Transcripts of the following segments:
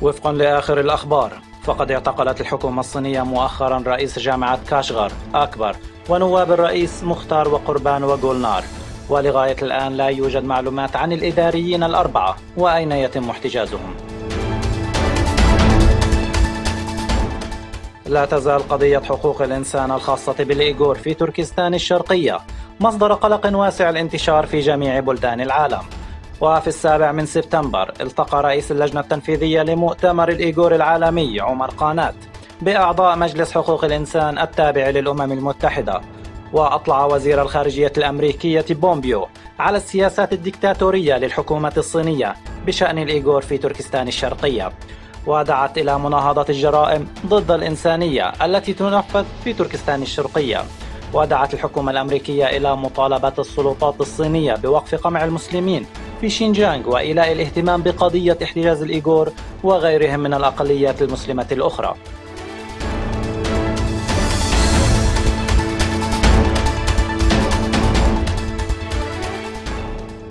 وفقا لآخر الأخبار، فقد اعتقلت الحكومة الصينية مؤخرا رئيس جامعة كاشغر أكبر ونواب الرئيس مختار وقربان وغولنار، ولغاية الآن لا يوجد معلومات عن الإداريين الأربعة وأين يتم احتجازهم. لا تزال قضية حقوق الإنسان الخاصة بالإيغور في تركستان الشرقية مصدر قلق واسع الانتشار في جميع بلدان العالم. وفي 7 سبتمبر التقى رئيس اللجنة التنفيذية لمؤتمر الإيغور العالمي عمر قانات بأعضاء مجلس حقوق الإنسان التابع للأمم المتحدة. وأطلع وزير الخارجية الأمريكية بومبيو على السياسات الدكتاتورية للحكومة الصينية بشأن الإيغور في تركستان الشرقية، ودعت إلى مناهضة الجرائم ضد الإنسانية التي تنفذ في تركستان الشرقية. ودعت الحكومة الأمريكية إلى مطالبة السلطات الصينية بوقف قمع المسلمين في شينجيانغ وإيلاء الاهتمام بقضية احتجاز الإيغور وغيرهم من الأقليات المسلمة الأخرى.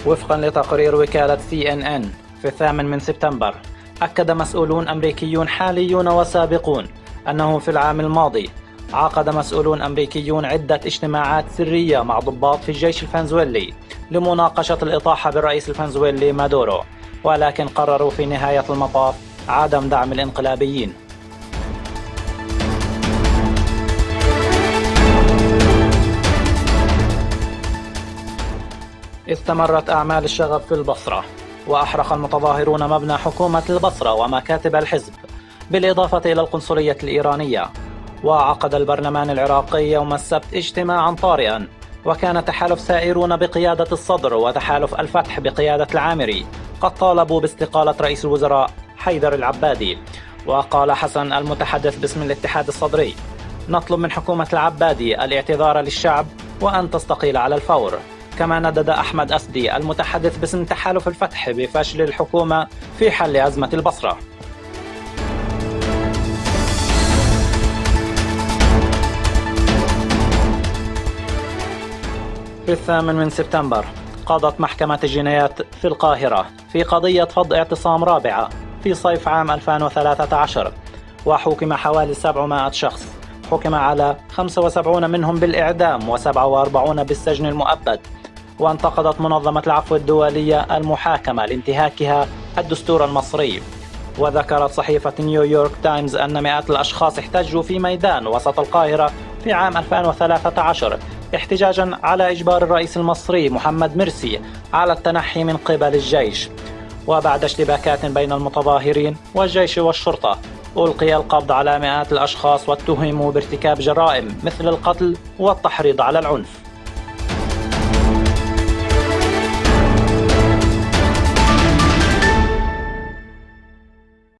وفقا لتقرير وكالة CNN في 8 سبتمبر، أكد مسؤولون أمريكيون حاليون وسابقون أنه في العام الماضي عقد مسؤولون أمريكيون عدة اجتماعات سرية مع ضباط في الجيش الفنزويلي لمناقشة الإطاحة بالرئيس الفنزويلي مادورو، ولكن قرروا في نهاية المطاف عدم دعم الانقلابيين. استمرت أعمال الشغب في البصرة، وأحرق المتظاهرون مبنى حكومة البصرة ومكاتب الحزب بالإضافة إلى القنصلية الإيرانية. وعقد البرلمان العراقي يوم السبت اجتماعا طارئا، وكان تحالف سائرون بقيادة الصدر وتحالف الفتح بقيادة العامري قد طالبوا باستقالة رئيس الوزراء حيدر العبادي. وقال حسن المتحدث باسم الاتحاد الصدري: نطلب من حكومة العبادي الاعتذار للشعب وأن تستقيل على الفور. كما ندد أحمد أسدي المتحدث باسم تحالف الفتح بفشل الحكومة في حل أزمة البصرة. في 8 سبتمبر قضت محكمة الجنايات في القاهرة في قضية فض اعتصام رابعة في صيف عام 2013، وحكم حوالي 700 شخص، حكم على 75 منهم بالإعدام و47 بالسجن المؤبد. وانتقدت منظمة العفو الدولية المحاكمة لانتهاكها الدستور المصري. وذكرت صحيفة نيويورك تايمز أن مئات الأشخاص احتجوا في ميدان وسط القاهرة في عام 2013 احتجاجا على إجبار الرئيس المصري محمد مرسي على التنحي من قبل الجيش. وبعد اشتباكات بين المتظاهرين والجيش والشرطة، ألقي القبض على مئات الأشخاص واتهموا بارتكاب جرائم مثل القتل والتحريض على العنف.